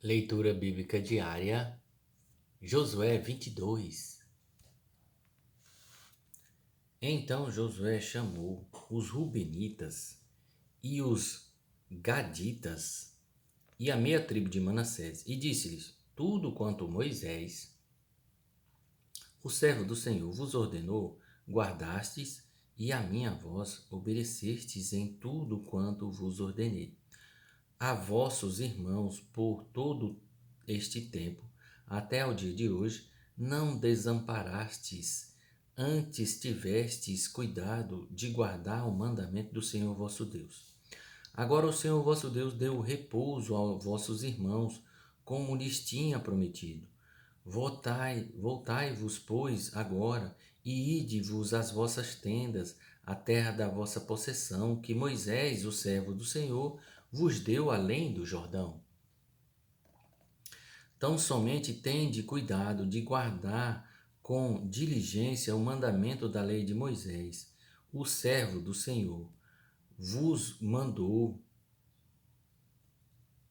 Leitura bíblica diária, Josué 22. Então Josué chamou os Rubenitas e os Gaditas e a meia tribo de Manassés e disse-lhes: Tudo quanto Moisés, o servo do Senhor, vos ordenou, guardastes, e a minha voz obedecestes em tudo quanto vos ordenei. A vossos irmãos por todo este tempo, até o dia de hoje, não desamparastes, antes tivestes cuidado de guardar o mandamento do Senhor vosso Deus. Agora o Senhor vosso Deus deu repouso aos vossos irmãos, como lhes tinha prometido. Voltai-vos, pois, agora, e ide-vos às vossas tendas, à terra da vossa possessão, que Moisés, o servo do Senhor, vos deu além do Jordão. Tão somente tende cuidado de guardar com diligência o mandamento da lei de Moisés, o servo do Senhor, vos mandou,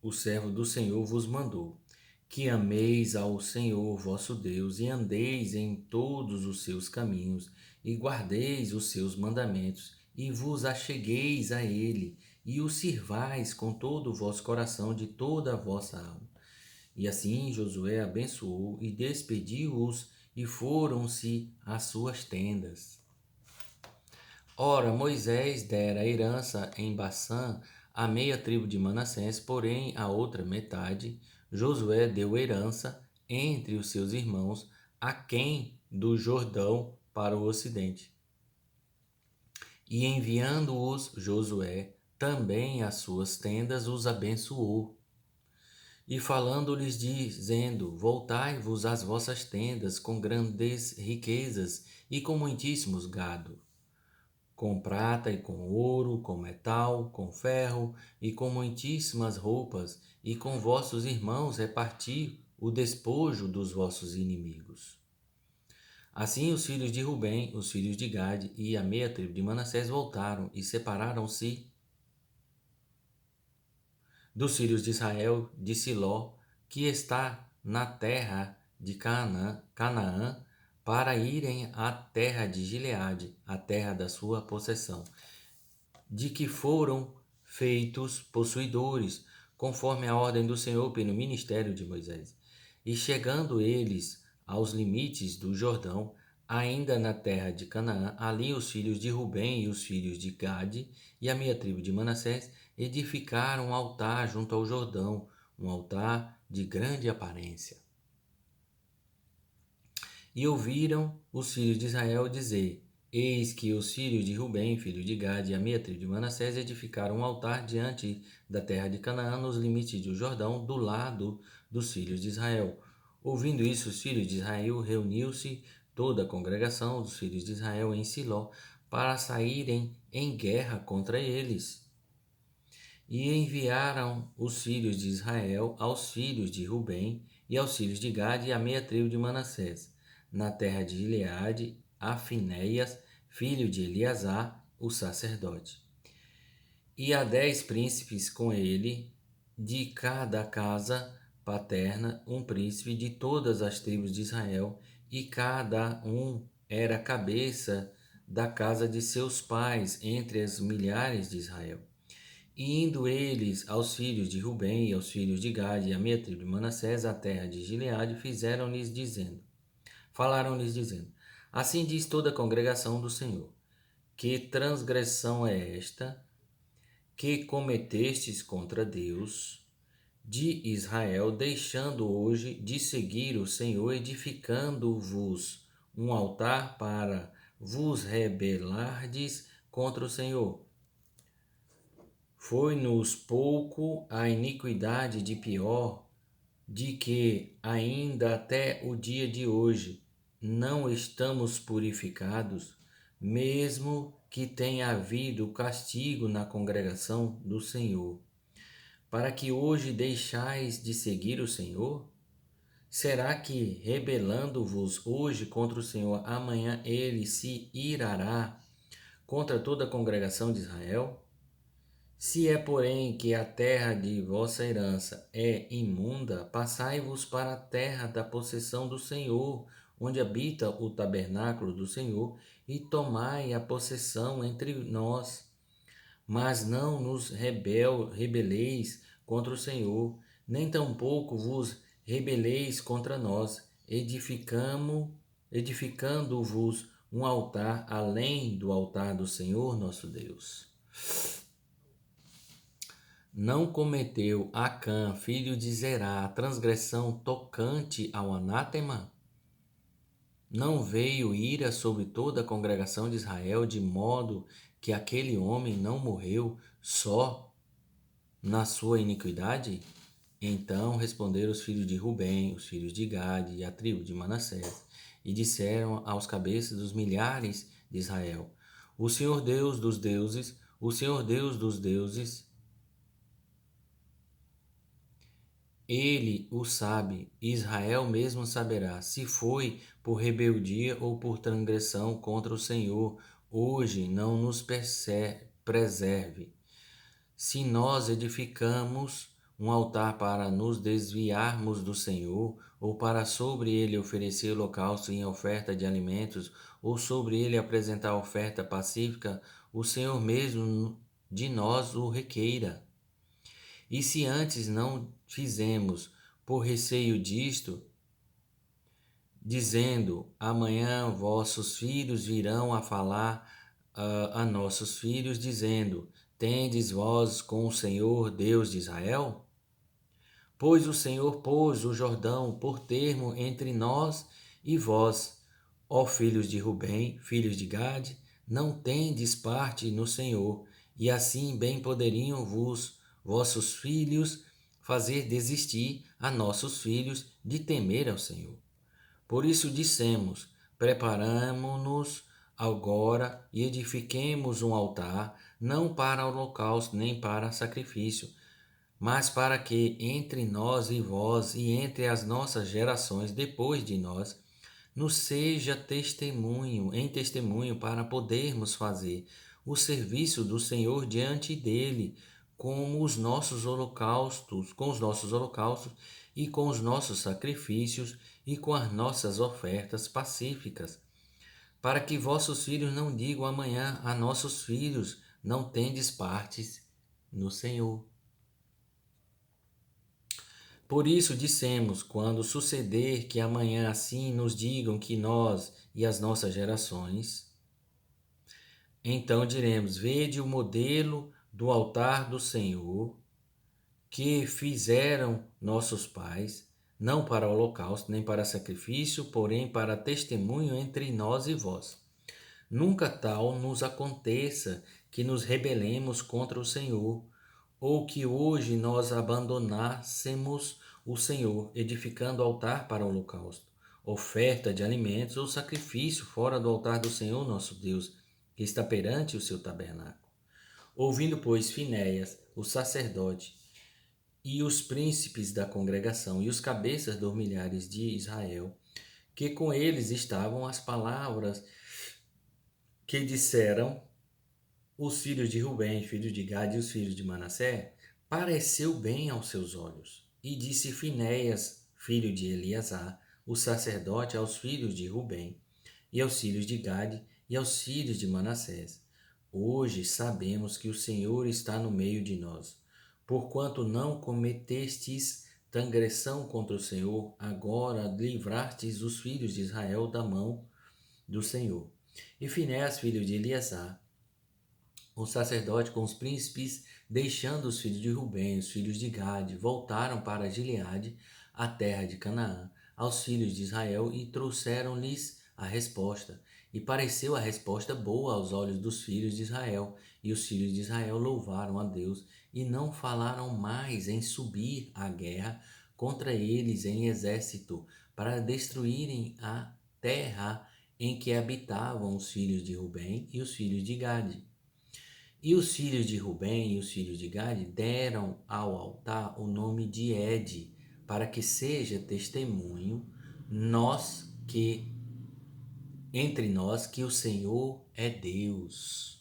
o servo do Senhor vos mandou, que ameis ao Senhor vosso Deus e andeis em todos os seus caminhos e guardeis os seus mandamentos e vos achegueis a ele e o sirvais com todo o vosso coração de toda a vossa alma. E assim Josué abençoou e despediu-os e foram-se às suas tendas. Ora, Moisés dera herança em Bassã à meia tribo de Manassés, porém a outra metade Josué deu herança entre os seus irmãos aquém do Jordão para o ocidente. E enviando-os Josué também às suas tendas, os abençoou. E falando-lhes, dizendo: Voltai-vos às vossas tendas com grandes riquezas e com muitíssimos gado, com prata e com ouro, com metal, com ferro e com muitíssimas roupas, e com vossos irmãos reparti o despojo dos vossos inimigos. Assim os filhos de Rubem, os filhos de Gade e a meia tribo de Manassés voltaram e separaram-se dos filhos de Israel de Siló, que está na terra de Canaã, para irem à terra de Gileade, a terra da sua possessão, de que foram feitos possuidores, conforme a ordem do Senhor pelo ministério de Moisés. E chegando eles aos limites do Jordão, ainda na terra de Canaã, ali os filhos de Rubem e os filhos de Gade e a meia tribo de Manassés edificaram um altar junto ao Jordão, um altar de grande aparência. E ouviram os filhos de Israel dizer: Eis que os filhos de Rubem, filho de Gade, e a meia tribo de Manassés edificaram um altar diante da terra de Canaã, nos limites do Jordão, do lado dos filhos de Israel. Ouvindo isso, os filhos de Israel reuniu-se toda a congregação dos filhos de Israel em Siló para saírem em guerra contra eles. E enviaram os filhos de Israel aos filhos de Rubem e aos filhos de Gade e à meia tribo de Manassés, na terra de Gileade, a Finéias, filho de Eleazar, o sacerdote. E a 10 príncipes com ele, de cada casa paterna, um príncipe de todas as tribos de Israel, e cada um era cabeça da casa de seus pais entre as milhares de Israel. E indo eles aos filhos de Rubem e aos filhos de Gade e a meia tribo de Manassés, a terra de Gileade, falaram-lhes dizendo: Assim diz toda a congregação do Senhor: Que transgressão é esta que cometestes contra Deus de Israel, deixando hoje de seguir o Senhor, edificando-vos um altar para vos rebelardes contra o Senhor? Foi-nos pouco a iniquidade de pior, de que ainda até o dia de hoje não estamos purificados, mesmo que tenha havido castigo na congregação do Senhor, para que hoje deixais de seguir o Senhor? Será que, rebelando-vos hoje contra o Senhor, amanhã ele se irará contra toda a congregação de Israel? Se é, porém, que a terra de vossa herança é imunda, passai-vos para a terra da possessão do Senhor, onde habita o tabernáculo do Senhor, e tomai a possessão entre nós. Mas não nos rebeleis contra o Senhor, nem tampouco vos rebeleis contra nós, edificando-vos um altar além do altar do Senhor nosso Deus. Não cometeu Acã, filho de Zerá, a transgressão tocante ao anátema? Não veio ira sobre toda a congregação de Israel, de modo que aquele homem não morreu só na sua iniquidade? Então responderam os filhos de Rubem, os filhos de Gade e a tribo de Manassés, e disseram aos cabeças dos milhares de Israel: O Senhor Deus dos deuses, o Senhor Deus dos deuses, Ele o sabe, Israel mesmo saberá, se foi por rebeldia ou por transgressão contra o Senhor. Hoje não nos preserve. Se nós edificamos um altar para nos desviarmos do Senhor, ou para sobre ele oferecer holocausto em oferta de alimentos, ou sobre ele apresentar oferta pacífica, o Senhor mesmo de nós o requeira. E se antes não fizemos por receio disto, dizendo: amanhã vossos filhos virão a falar a nossos filhos, dizendo: tendes vós com o Senhor Deus de Israel? Pois o Senhor pôs o Jordão por termo entre nós e vós, ó filhos de Rubem, filhos de Gade, não tendes parte no Senhor, e assim bem poderiam vossos filhos fazer desistir a nossos filhos de temer ao Senhor. Por isso dissemos: preparamo-nos agora e edifiquemos um altar, não para holocausto nem para sacrifício, mas para que entre nós e vós e entre as nossas gerações depois de nós, nos seja testemunho para podermos fazer o serviço do Senhor diante dele, com os nossos holocaustos e com os nossos sacrifícios e com as nossas ofertas pacíficas, para que vossos filhos não digam amanhã a nossos filhos: não tendes partes no Senhor. Por isso dissemos: quando suceder que amanhã assim nos digam que nós e as nossas gerações, então diremos: vede o modelo do altar do Senhor que fizeram nossos pais, não para holocausto nem para sacrifício, porém para testemunho entre nós e vós. Nunca tal nos aconteça que nos rebelemos contra o Senhor, ou que hoje nós abandonássemos o Senhor, edificando altar para o holocausto, oferta de alimentos ou sacrifício fora do altar do Senhor nosso Deus, que está perante o seu tabernáculo. Ouvindo, pois, Finéias, o sacerdote, e os príncipes da congregação e os cabeças dos milhares de Israel, que com eles estavam as palavras que disseram os filhos de Rubem, filhos de Gade e os filhos de Manassés, pareceu bem aos seus olhos. E disse Finéias, filho de Eleazar, o sacerdote, aos filhos de Rubem, e aos filhos de Gade, e aos filhos de Manassés: hoje sabemos que o Senhor está no meio de nós. Porquanto não cometestes transgressão contra o Senhor, agora livrastes os filhos de Israel da mão do Senhor. E Finéias, filho de Eleazar, o sacerdote, com os príncipes, deixando os filhos de Rubem, os filhos de Gade, voltaram para Gileade, a terra de Canaã, aos filhos de Israel, e trouxeram-lhes a resposta. E pareceu a resposta boa aos olhos dos filhos de Israel. E os filhos de Israel louvaram a Deus, e não falaram mais em subir à guerra contra eles em exército, para destruírem a terra em que habitavam os filhos de Rubem e os filhos de Gade. E os filhos de Rubem e os filhos de Gade deram ao altar o nome de Ede, para que seja testemunho entre nós que o Senhor é Deus.